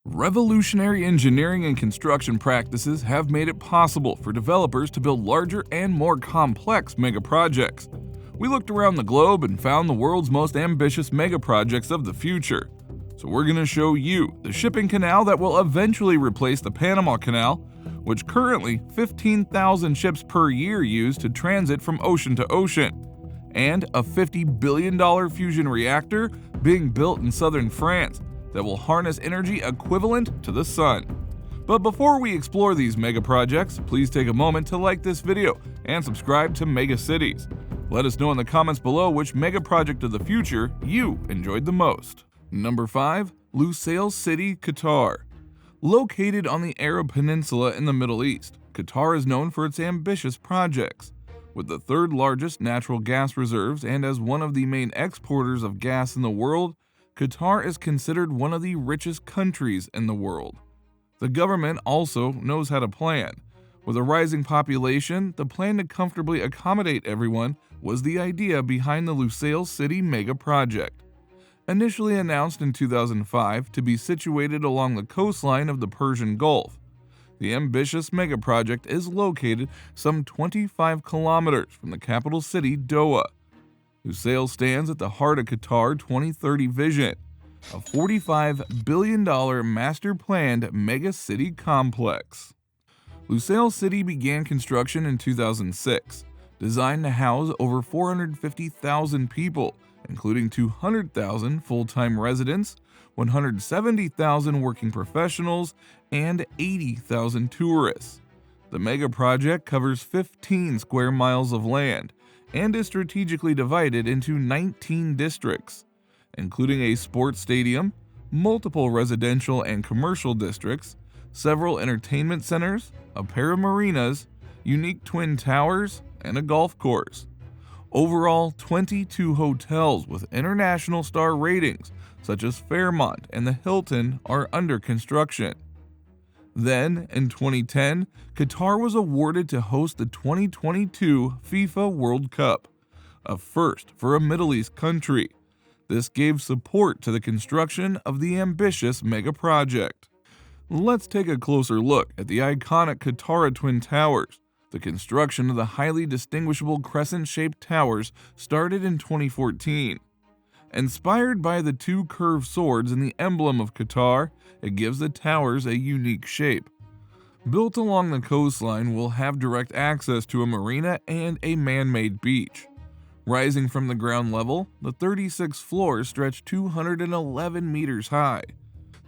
Revolutionary engineering and construction practices have made it possible for developers to build larger and more complex megaprojects. We looked around the globe and found the world's most ambitious megaprojects of the future. So we're going to show you the shipping canal that will eventually replace the Panama Canal, which currently 15,000 ships per year use to transit from ocean to ocean, and a $50 billion fusion reactor being built in southern France that will harness energy equivalent to the sun. But before we explore these mega projects, please take a moment to like this video and subscribe to Mega Cities. Let us know in the comments below which mega project of the future you enjoyed the most. Number 5. Lusail City, Qatar. Located on the Arab Peninsula in the Middle East, Qatar is known for its ambitious projects. With the third largest natural gas reserves and as one of the main exporters of gas in the world, Qatar is considered one of the richest countries in the world. The government also knows how to plan. With a rising population, the plan to comfortably accommodate everyone was the idea behind the Lusail City mega project. Initially announced in 2005 to be situated along the coastline of the Persian Gulf, the ambitious mega project is located some 25 kilometers from the capital city, Doha. Lusail stands at the heart of Qatar 2030 vision, a $45 billion master-planned mega-city complex. Lusail City began construction in 2006, designed to house over 450,000 people, including 200,000 full-time residents, 170,000 working professionals, and 80,000 tourists. The mega project covers 15 square miles of land and is strategically divided into 19 districts, including a sports stadium, multiple residential and commercial districts, several entertainment centers, a pair of marinas, unique twin towers, and a golf course. Overall, 22 hotels with international star ratings, such as Fairmont and the Hilton, are under construction. Then, in 2010, Qatar was awarded to host the 2022 FIFA World Cup, a first for a Middle East country. This gave support to the construction of the ambitious mega project. Let's take a closer look at the iconic Katara Twin Towers. The construction of the highly distinguishable crescent-shaped towers started in 2014. Inspired by the two curved swords in the emblem of Qatar, it gives the towers a unique shape. Built along the coastline will have direct access to a marina and a man-made beach. Rising from the ground level, the 36 floors stretch 211 meters high.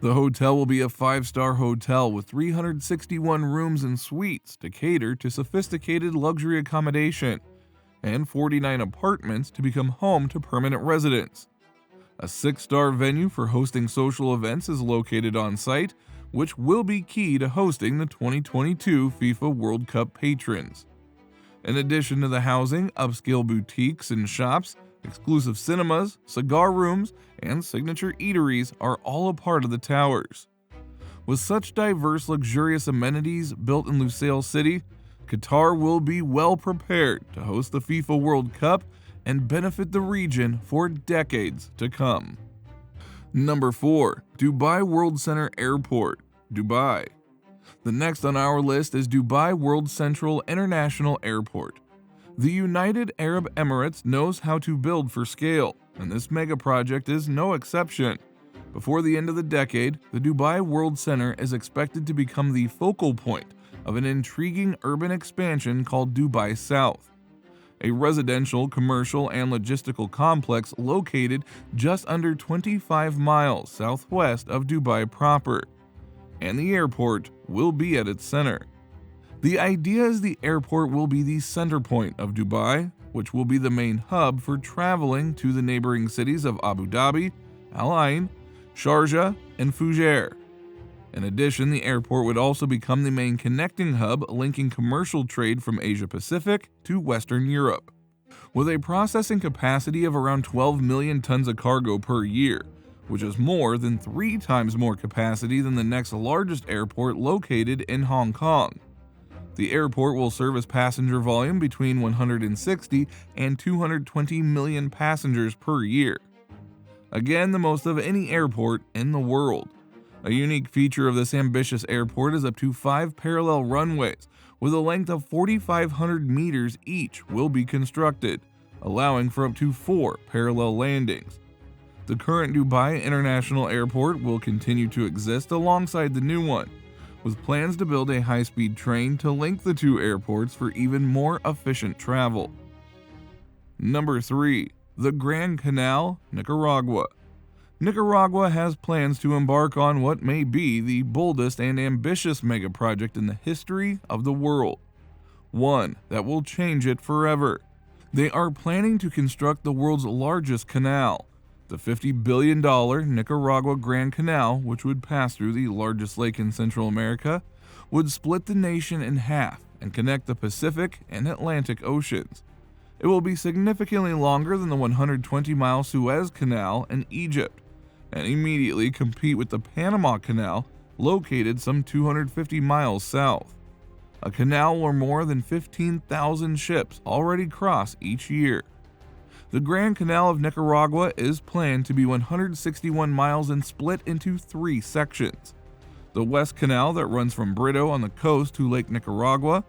The hotel will be a 5-star hotel with 361 rooms and suites to cater to sophisticated luxury accommodation, and 49 apartments to become home to permanent residents. A 6-star venue for hosting social events is located on site, which will be key to hosting the 2022 FIFA World Cup patrons. In addition to the housing, upscale boutiques and shops, exclusive cinemas, cigar rooms, and signature eateries are all a part of the towers. With such diverse, luxurious amenities built in Lusail City, Qatar will be well prepared to host the FIFA World Cup and benefit the region for decades to come. Number 4. Dubai World Center Airport, Dubai. The next on our list is Dubai World Central International Airport. The United Arab Emirates knows how to build for scale, and this mega project is no exception. Before the end of the decade, the Dubai World Center is expected to become the focal point of an intriguing urban expansion called Dubai South, a residential, commercial, and logistical complex located just under 25 miles southwest of Dubai proper, and the airport will be at its center. The idea is the airport will be the center point of Dubai, which will be the main hub for traveling to the neighboring cities of Abu Dhabi, Al Ain, Sharjah, and Fujairah. In addition, the airport would also become the main connecting hub linking commercial trade from Asia Pacific to Western Europe. With a processing capacity of around 12 million tons of cargo per year, which is more than 3 times more capacity than the next largest airport located in Hong Kong. The airport will service passenger volume between 160 and 220 million passengers per year. Again, the most of any airport in the world. A unique feature of this ambitious airport is up to 5 parallel runways, with a length of 4,500 meters each will be constructed, allowing for up to 4 parallel landings. The current Dubai International Airport will continue to exist alongside the new one, with plans to build a high-speed train to link the two airports for even more efficient travel. Number 3. The Grand Canal, Nicaragua. Nicaragua has plans to embark on what may be the boldest and ambitious megaproject in the history of the world. One that will change it forever. They are planning to construct the world's largest canal. The $50 billion Nicaragua Grand Canal, which would pass through the largest lake in Central America, would split the nation in half and connect the Pacific and Atlantic Oceans. It will be significantly longer than the 120-mile Suez Canal in Egypt, and immediately compete with the Panama Canal, located some 250 miles south. A canal where more than 15,000 ships already cross each year. The Grand Canal of Nicaragua is planned to be 161 miles and split into 3 sections. The West Canal that runs from Brito on the coast to Lake Nicaragua,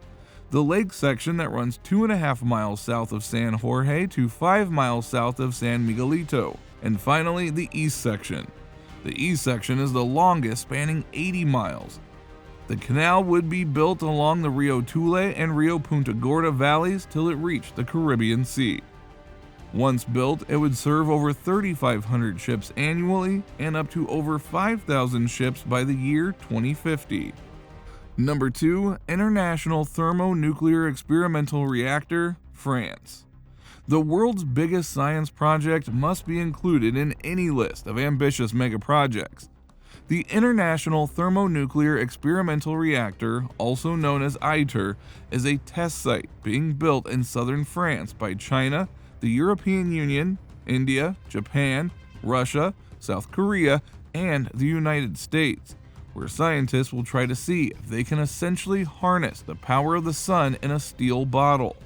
the lake section that runs 2.5 miles south of San Jorge to 5 miles south of San Miguelito, and finally the East section. The East section is the longest, spanning 80 miles. The canal would be built along the Rio Tule and Rio Punta Gorda valleys till it reached the Caribbean Sea. Once built, it would serve over 3,500 ships annually and up to over 5,000 ships by the year 2050. Number 2. International Thermonuclear Experimental Reactor, France. The world's biggest science project must be included in any list of ambitious megaprojects. The International Thermonuclear Experimental Reactor, also known as ITER, is a test site being built in southern France by China, the European Union, India, Japan, Russia, South Korea, and the United States, where scientists will try to see if they can essentially harness the power of the sun in a steel bottle.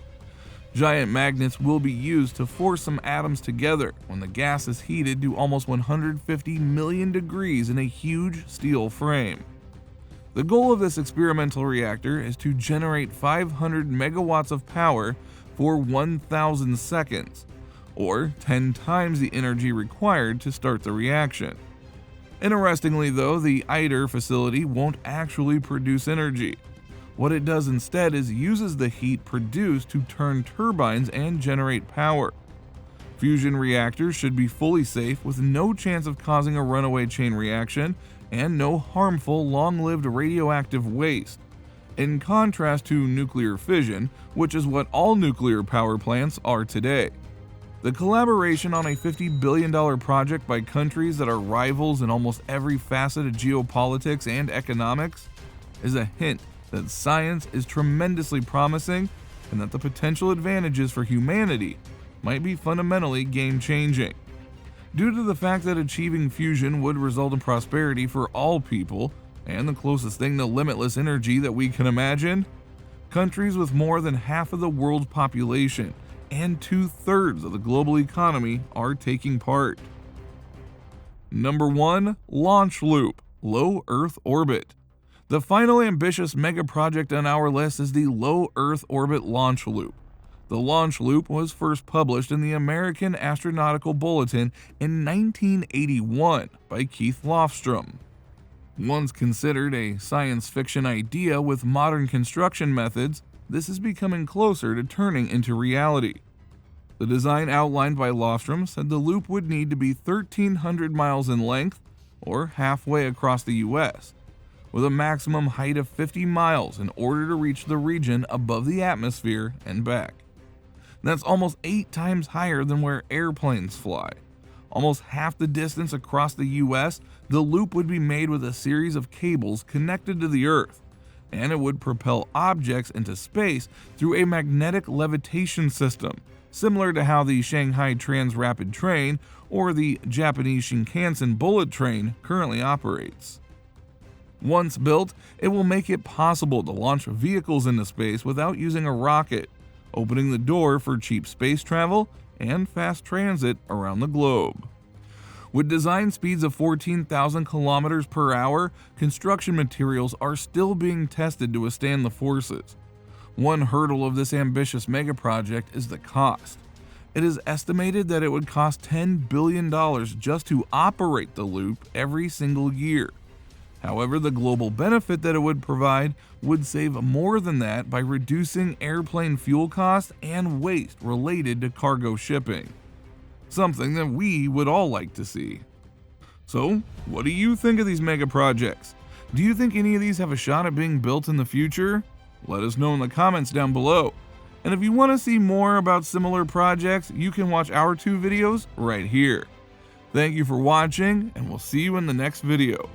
Giant magnets will be used to force some atoms together when the gas is heated to almost 150 million degrees in a huge steel frame. The goal of this experimental reactor is to generate 500 megawatts of power for 1,000 seconds, or 10 times the energy required to start the reaction. Interestingly though, the ITER facility won't actually produce energy. What it does instead is uses the heat produced to turn turbines and generate power. Fusion reactors should be fully safe with no chance of causing a runaway chain reaction and no harmful long-lived radioactive waste. In contrast to nuclear fission, which is what all nuclear power plants are today. The collaboration on a $50 billion project by countries that are rivals in almost every facet of geopolitics and economics is a hint that science is tremendously promising and that the potential advantages for humanity might be fundamentally game-changing. Due to the fact that achieving fusion would result in prosperity for all people, and the closest thing to limitless energy that we can imagine, countries with more than half of the world's population and 2/3 of the global economy are taking part. Number 1. Launch Loop, Low Earth Orbit. The final ambitious megaproject on our list is the Low Earth Orbit Launch Loop. The Launch Loop was first published in the American Astronautical Bulletin in 1981 by Keith Lofstrom. Once considered a science fiction idea with modern construction methods, this is becoming closer to turning into reality. The design outlined by Lofstrom said the loop would need to be 1,300 miles in length, or halfway across the US, with a maximum height of 50 miles in order to reach the region above the atmosphere and back. That's almost 8 times higher than where airplanes fly. Almost half the distance across the US, the loop would be made with a series of cables connected to the Earth, and it would propel objects into space through a magnetic levitation system, similar to how the Shanghai Trans-Rapid Train or the Japanese Shinkansen bullet train currently operates. Once built, it will make it possible to launch vehicles into space without using a rocket, opening the door for cheap space travel and fast transit around the globe. With design speeds of 14,000 kilometers per hour, construction materials are still being tested to withstand the forces. One hurdle of this ambitious megaproject is the cost. It is estimated that it would cost $10 billion just to operate the loop every single year. However, the global benefit that it would provide would save more than that by reducing airplane fuel costs and waste related to cargo shipping. Something that we would all like to see. So, what do you think of these mega projects? Do you think any of these have a shot at being built in the future? Let us know in the comments down below. And if you want to see more about similar projects, you can watch our 2 videos right here. Thank you for watching, and we'll see you in the next video.